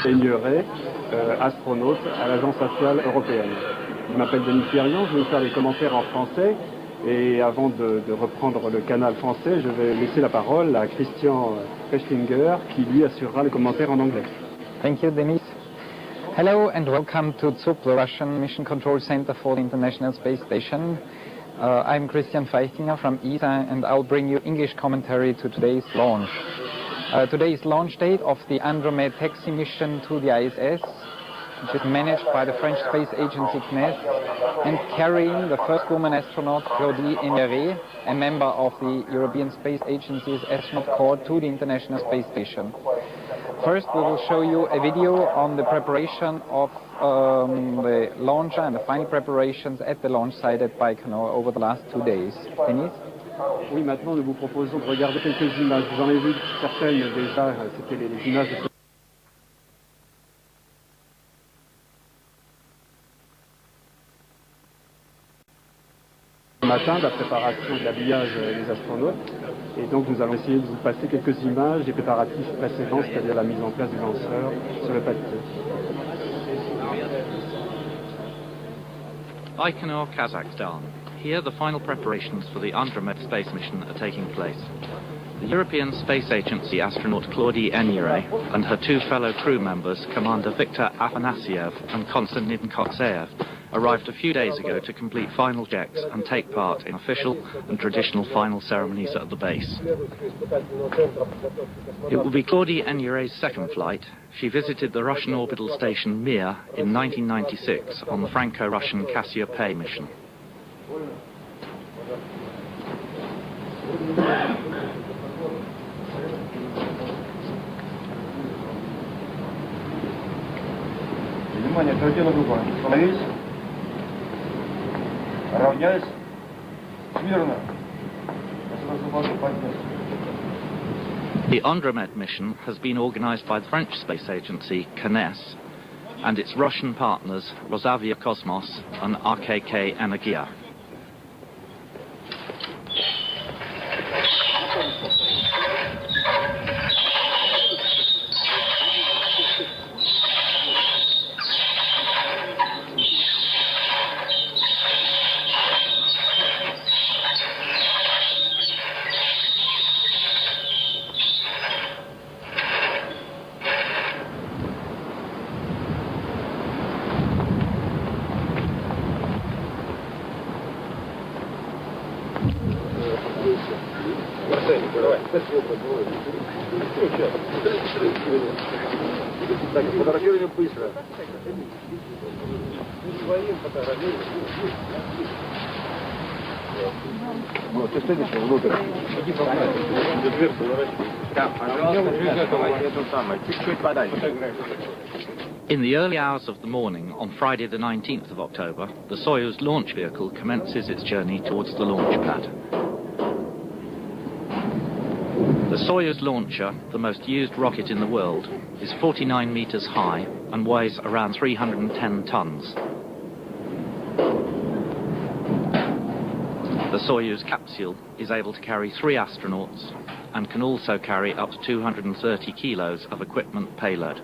Ignoré, astronaute à l'Agence spatiale européenne. Je m'appelle Denis Pierrion, je vais faire des commentaires en français et avant de reprendre le canal français, je vais laisser la parole à Christian Peschlinger qui lui assurera les commentaires en anglais. Thank you, Denis. Hello and welcome to TsUP, the Russian Mission Control Center for the International Space Station. I'm Christian Feichtinger from ESA and I'll bring you English commentary to today's launch. Today's launch date of the Andromede taxi mission to the ISS, which is managed by the French space agency CNES, and carrying the first woman astronaut, Claudie Eniere, a member of the European Space Agency's astronaut corps, to the International Space Station. First, we will show you a video on the preparation of the launcher and the final preparations at the launch site at Baikonour over the last 2 days. Denis? Oui, maintenant nous vous proposons de regarder quelques images. Vous en avez vu certaines déjà, c'était les images de ce matin, de la préparation et de l'habillage des astronautes. Et donc nous allons essayer de vous passer quelques images des préparatifs précédents, c'est-à-dire la mise en place du lanceur sur le papier. Baikonour, Kazakhstan. Here the final preparations for the Andromede space mission are taking place. The European Space Agency astronaut Claudie Eniere and her two fellow crew members, Commander Viktor Afanasyev and Konstantin Kokseyev, arrived a few days ago to complete final checks and take part in official and traditional final ceremonies at the base. It will be Claudie Eniere's second flight. She visited the Russian orbital station Mir in 1996 on the Franco-Russian TsUP mission. Внимание, то дело другое. Становись. Равняйся. Смирно. The Andromede mission has been organized by the French space agency CNES and its Russian partners Rosavia Cosmos and RKK Energia. Так, фотографируем быстро. Вот, ты следующий внутрь. Иди по дверь поворачивай. Да, пожалуйста, чуть-чуть подальше. In the early hours of the morning on Friday the 19th of October, the Soyuz launch vehicle commences its journey towards the launch pad. The Soyuz launcher, the most used rocket in the world, is 49 meters high and weighs around 310 tons. The Soyuz capsule is able to carry 3 astronauts and can also carry up to 230 kilos of equipment payload.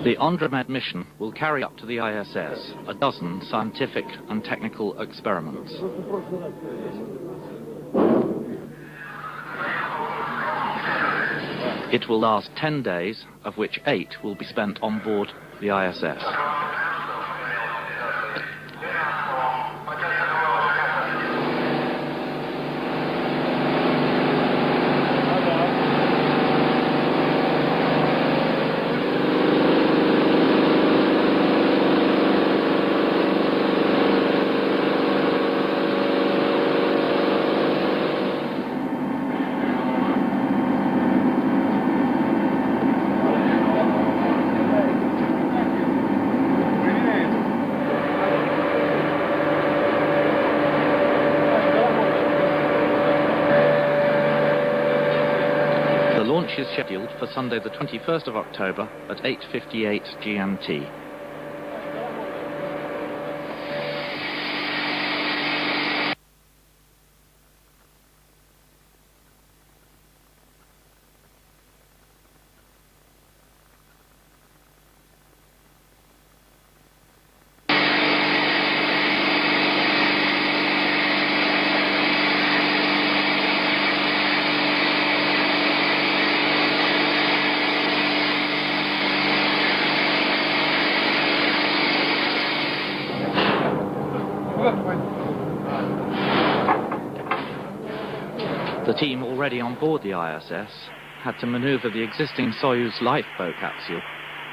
The Andromede mission will carry up to the ISS a dozen scientific and technical experiments. It will last 10 days, of which 8 will be spent on board the ISS. The launch is scheduled for Sunday the 21st of October at 8:58 GMT. The team already on board the ISS had to maneuver the existing Soyuz lifeboat capsule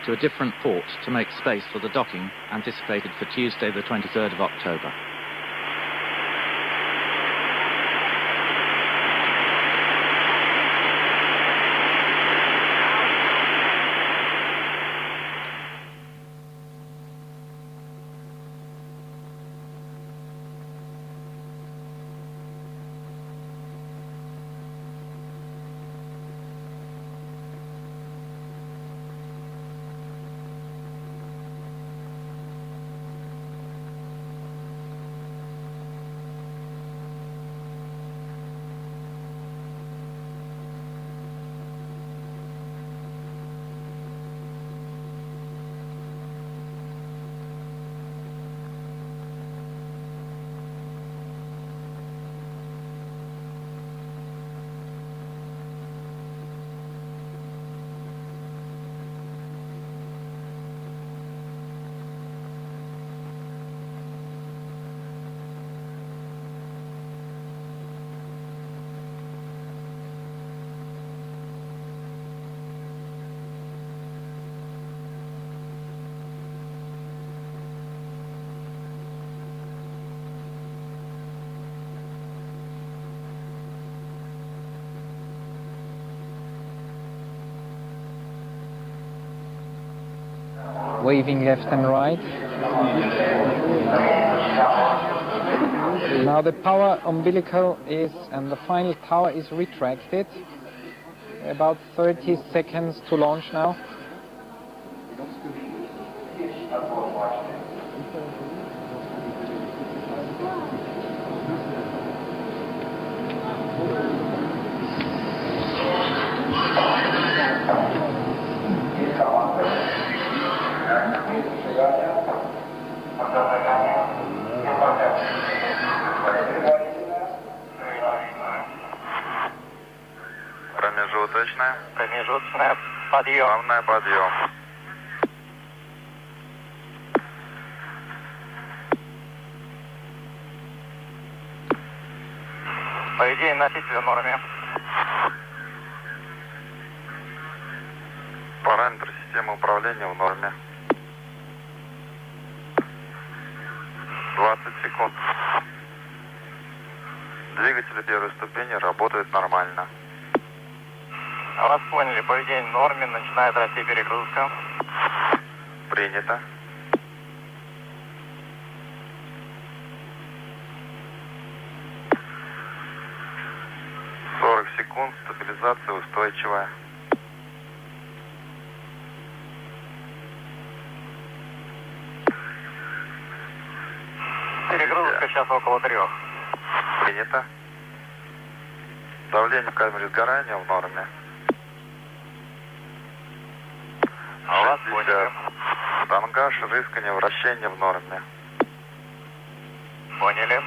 to a different port to make space for the docking anticipated for Tuesday the 23rd of October. Waving left and right. Now the power umbilical is, and the final tower is retracted. About 30 seconds to launch now. Промежуточная, подъем. Главное, подъем. По идее, носитель в норме. Параметр системы управления в норме. 20 секунд. Двигатели первой ступени работают нормально. Вас поняли, поведение в норме, начинает расти перегрузка. Принято. Секунд, стабилизация устойчивая. Перегрузка сейчас около 3. Принято. Давление в камере сгорания в норме. 60. Тангаж, рыскание, вращение в норме. Поняли.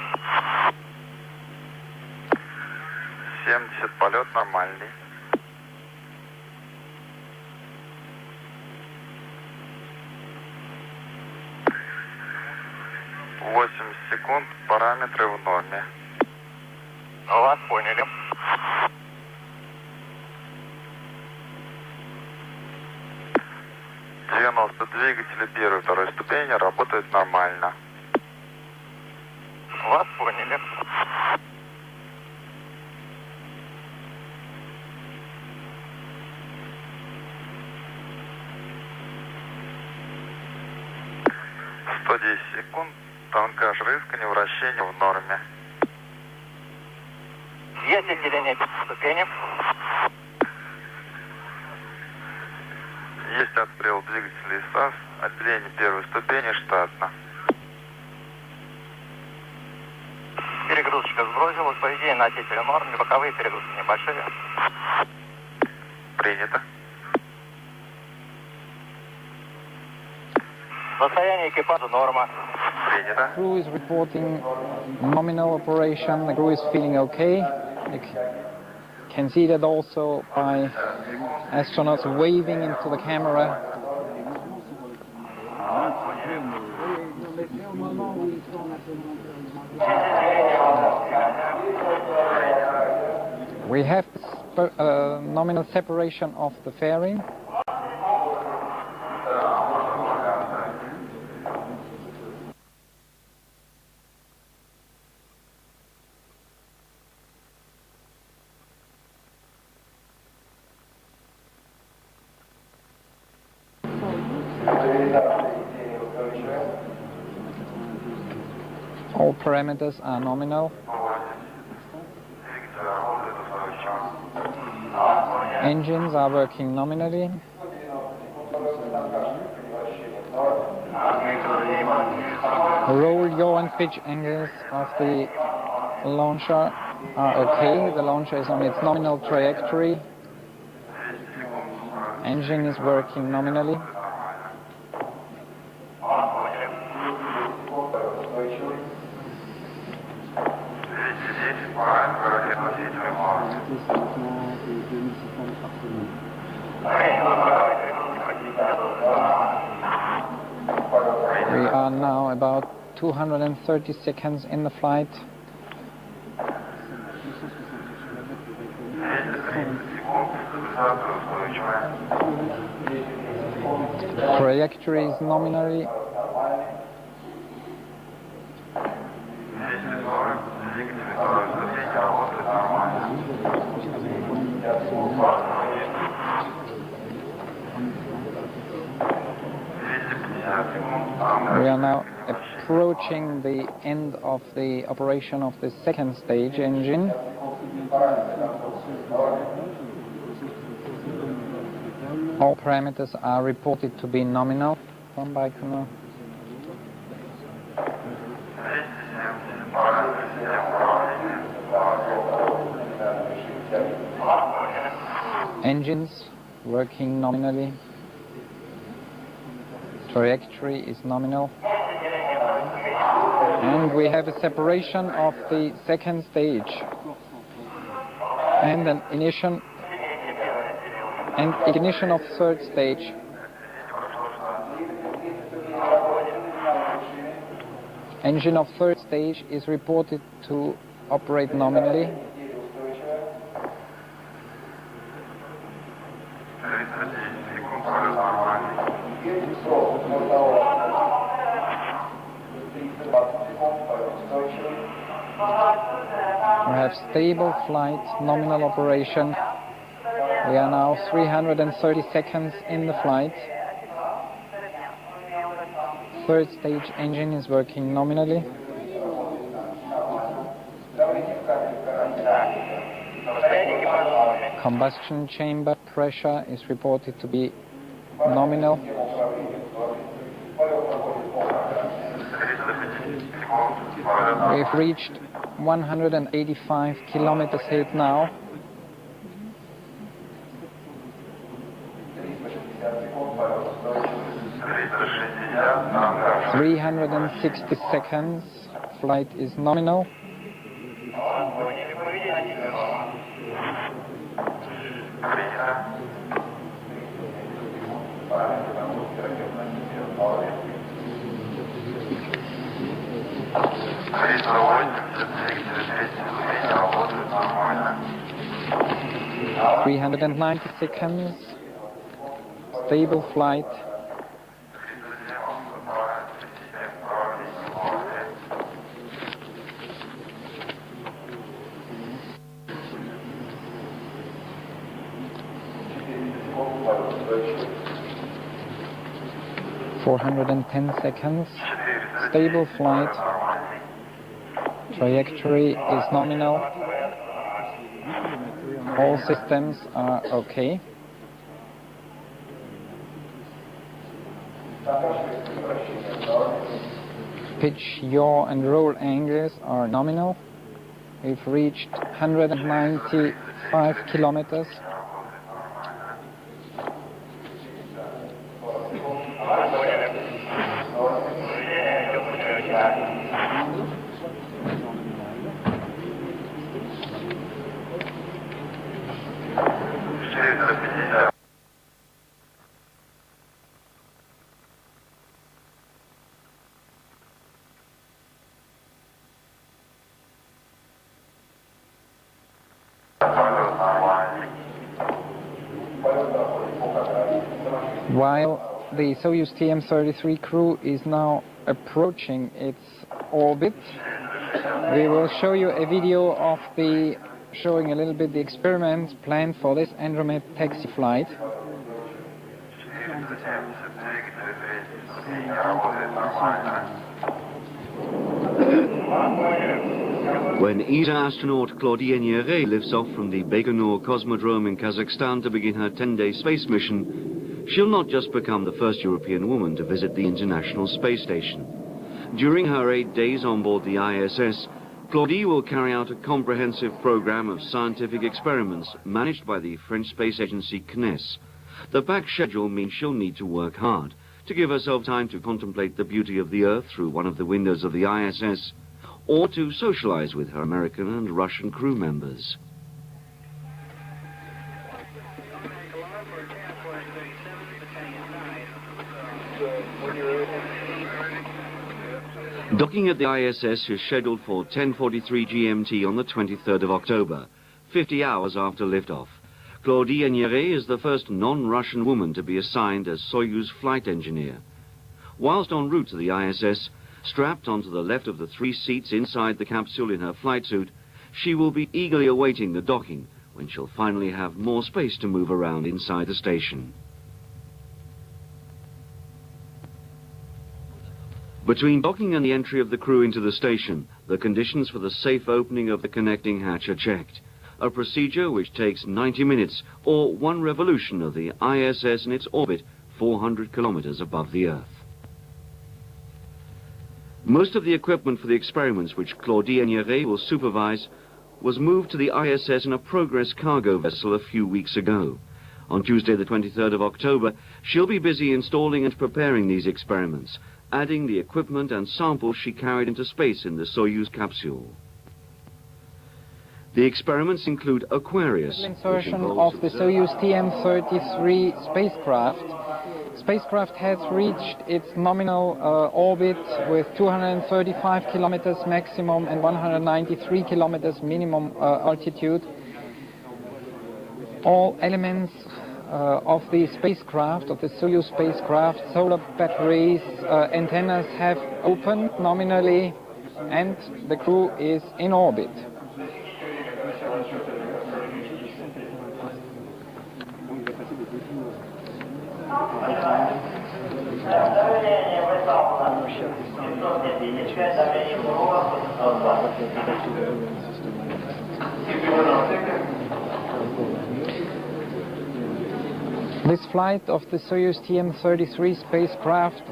70, полет нормальный. 80 секунд, параметры в норме. Вас поняли. Двигатели первой и второй ступени работают нормально. Вас поняли. Секунд, тангаж, рыскание, вращение в норме. Есть отделение ступени. Есть отстрел двигателя ESA, отделение первой ступени штатно. Перегрузочка сбросилась, поведение носителя норме, боковые перегрузки небольшие. Принято. Состояние экипажа норма. Принято. Crew is reporting nominal operation. The crew is feeling okay. You can see that also by astronauts waving into the camera. We have nominal separation of the fairing. All parameters are nominal. Engines are working nominally. Roll, yaw and pitch angles of the launcher are okay. The launcher is on its nominal trajectory. Engine is working nominally. We are now about 230 seconds in the flight. Trajectory is nominally. We are now approaching the end of the operation of the second stage engine. All parameters are reported to be nominal from Baikonour. Engines working nominally. Trajectory is nominal. And we have a separation of the second stage and an ignition of third stage. Engine of third stage is reported to operate nominally. We have stable flight, nominal operation. We are now 330 seconds in the flight. Third stage engine is working nominally. Combustion chamber pressure is reported to be nominal. We've reached 185 kilometers height now. 360 seconds. Flight is nominal. Three 390 seconds. Stable flight. .410 stable flight, trajectory is nominal, all systems are okay. Pitch, yaw and roll angles are nominal. We've reached 195 kilometers. While the Soyuz TM-33 crew is now approaching its orbit, we will show you a video of showing a little bit the experiments planned for this Andromede taxi flight. When ESA astronaut Claudie Nieret lifts off from the Baikonour Cosmodrome in Kazakhstan to begin her 10-day space mission, she'll not just become the first European woman to visit the International Space Station. During her 8 days on board the ISS, Claudie will carry out a comprehensive program of scientific experiments managed by the French space agency CNES. The packed schedule means she'll need to work hard to give herself time to contemplate the beauty of the Earth through one of the windows of the ISS, or to socialize with her American and Russian crew members. Docking at the ISS is scheduled for 10:43 GMT on the 23rd of October, 50 hours after liftoff. Claudie Nieret is the first non-Russian woman to be assigned as Soyuz flight engineer. Whilst en route to the ISS, strapped onto the left of the 3 seats inside the capsule in her flight suit, she will be eagerly awaiting the docking, when she'll finally have more space to move around inside the station. Between docking and the entry of the crew into the station, the conditions for the safe opening of the connecting hatch are checked, a procedure which takes 90 minutes, or 1 revolution of the ISS in its orbit 400 kilometers above the Earth. Most of the equipment for the experiments which Claudie Nieret will supervise was moved to the ISS in a Progress cargo vessel a few weeks ago. On Tuesday the 23rd of October, she'll be busy installing and preparing these experiments, adding the equipment and samples she carried into space in the Soyuz capsule. The experiments include Aquarius, insertion of the Soyuz TM-33 spacecraft. Spacecraft has reached its nominal orbit with 235 kilometers maximum and 193 kilometers minimum altitude. All elements of the spacecraft, of the Soyuz spacecraft, solar batteries, antennas have opened nominally, and the crew is in orbit. This flight of the Soyuz TM-33 spacecraft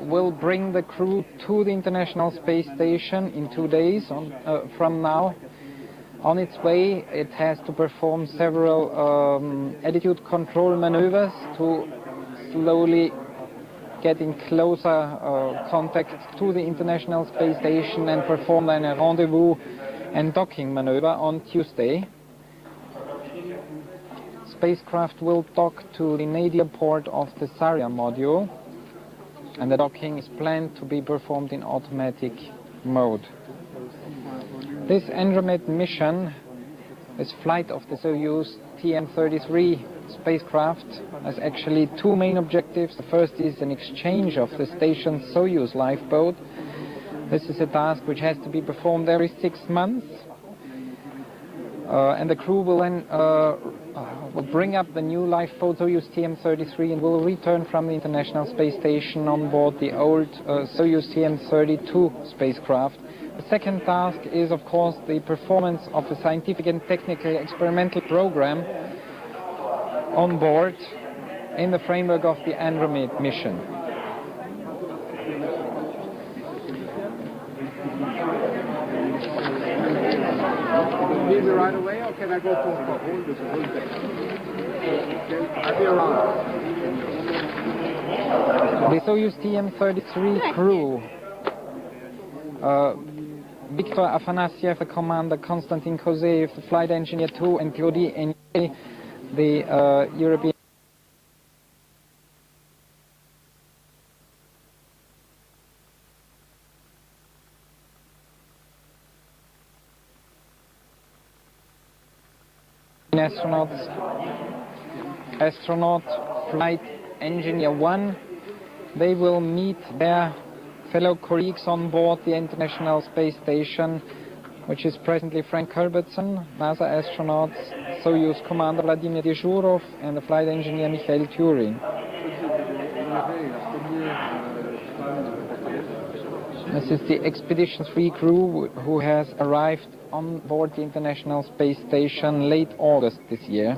will bring the crew to the International Space Station in 2 days from now. On its way, it has to perform several attitude control maneuvers to slowly getting closer contact to the International Space Station and perform then a rendezvous and docking maneuver on Tuesday. Spacecraft will dock to the nadir port of the Zarya module, and the docking is planned to be performed in automatic mode. This Andromede mission, this flight of the Soyuz TM-33 spacecraft, has actually two main objectives. The first is an exchange of the station's Soyuz lifeboat. This is a task which has to be performed every 6 months, and the crew will then will bring up the new lifeboat Soyuz TM-33 and will return from the International Space Station on board the old Soyuz TM-32 spacecraft. The second task is, of course, the performance of a scientific and technical experimental program on board in the framework of the Andromede mission. Leave me right away, or can I go for hold this whole day? I'll be around. The Soyuz TM-33 crew, Viktor Afanasyev, the commander, Konstantin Kozeyev, the flight engineer 2, and Claudie Enier, the European astronaut flight engineer 1, they will meet their fellow colleagues on board the International Space Station, which is presently Frank Culbertson, NASA astronauts, Soyuz commander Vladimir Dezhurov, and the flight engineer Mikhail Turin. This is the Expedition 3 crew who has arrived on board the International Space Station late August this year.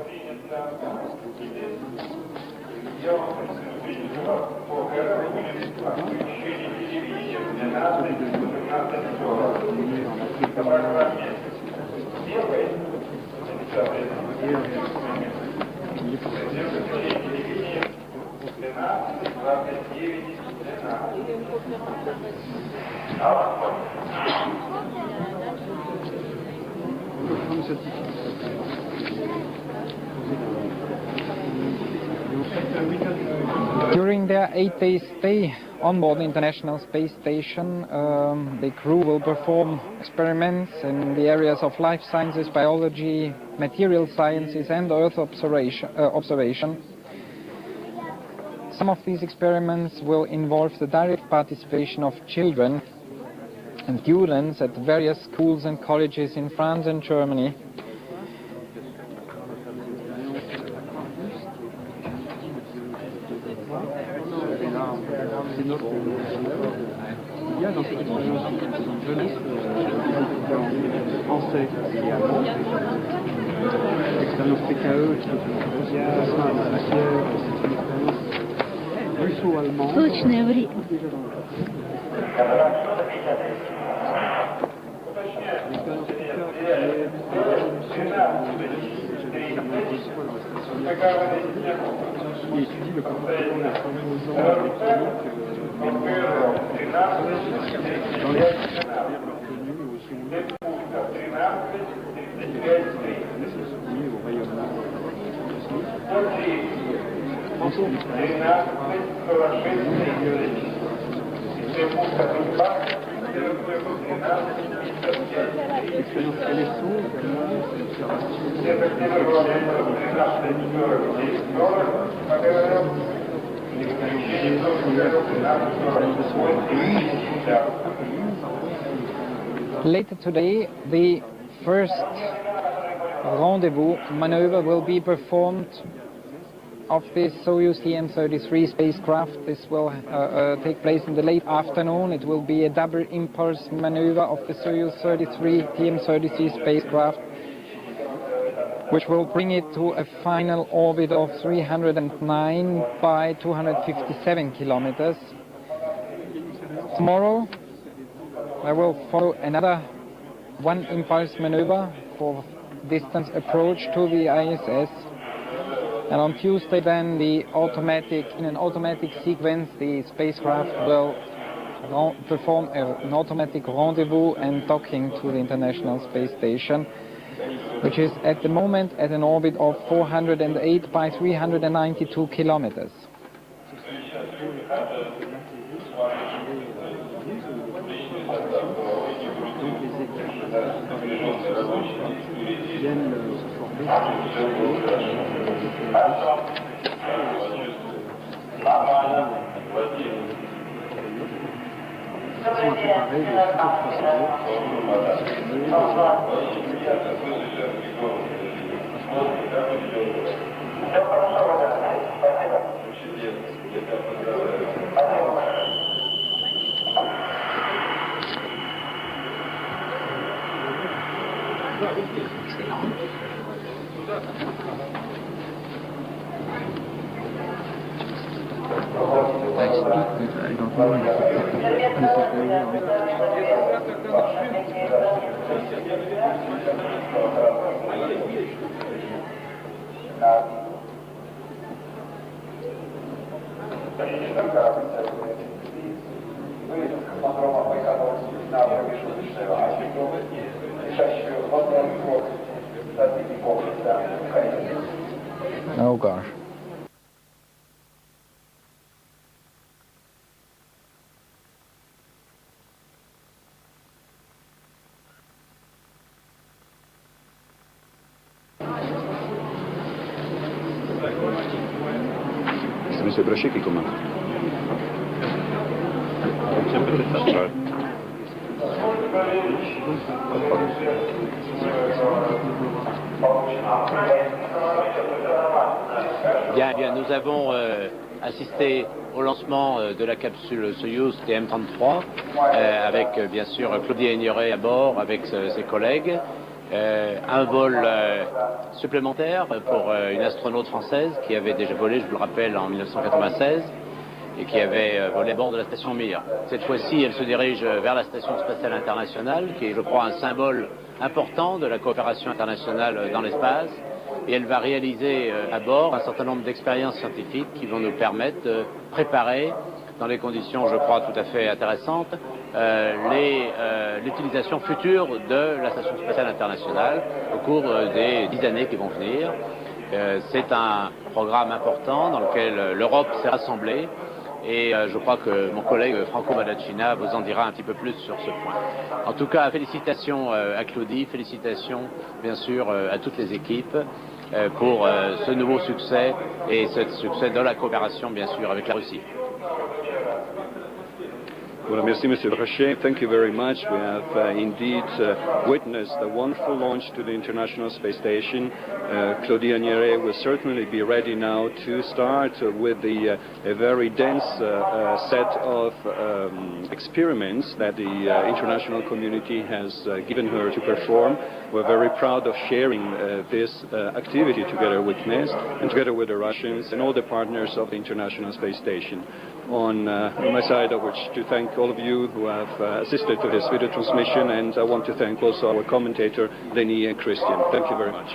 During their 8-day stay on board the International Space Station, the crew will perform experiments in the areas of life sciences, biology, material sciences, and Earth observation. Some of these experiments will involve the direct participation of children and students at various schools and colleges in France and Germany. Dans cette expérience jeunesse français et allemand, l'expérience PKE, c'est une expérience russo-allemande. Точное время. L'expérience PKE qui étudie le comportement des composants électroniques dans les reconnus au second soumis au rayonnement l'expérience LSO également, Later today, the first rendezvous maneuver will be performed of this Soyuz TM-33 spacecraft. This will take place in the late afternoon. It will be a double impulse maneuver of the Soyuz TM-33 spacecraft, which will bring it to a final orbit of 309 by 257 kilometers. Tomorrow, there will follow another one impulse maneuver for distance approach to the ISS. And on Tuesday then, in an automatic sequence, the spacecraft will perform an automatic rendezvous and docking to the International Space Station, which is at the moment at an orbit of 408 by 392 kilometers. Oh gosh. C'est M. Brachet qui commande. Bien, nous avons assisté au lancement de la capsule Soyouz TM33 avec bien sûr Claudie Aigneret à bord avec ses collègues. Un vol supplémentaire pour une astronaute française qui avait déjà volé, je vous le rappelle, en 1996 et qui avait volé à bord de la station Mir. Cette fois-ci, elle se dirige vers la Station spatiale internationale, qui est, je crois, un symbole important de la coopération internationale dans l'espace. Et elle va réaliser à bord un certain nombre d'expériences scientifiques qui vont nous permettre de préparer, dans des conditions, je crois, tout à fait intéressantes, l'utilisation future de la Station spatiale internationale au cours des 10 années qui vont venir. C'est un programme important dans lequel l'Europe s'est rassemblée et je crois que mon collègue Franco Madacina vous en dira un petit peu plus sur ce point. En tout cas, félicitations à Claudie, félicitations bien sûr à toutes les équipes pour ce nouveau succès et ce succès de la coopération bien sûr avec la Russie. Well, merci, Mr. Brachet. Thank you very much. We have indeed witnessed a wonderful launch to the International Space Station. Claudie Aigneret will certainly be ready now to start with a very dense set of experiments that the international community has given her to perform. We're very proud of sharing this activity together with NES and together with the Russians and all the partners of the International Space Station. On my side, I wish to thank all of you who have assisted to this video transmission, and I want to thank also our commentator, Denis and Christian. Thank you very much.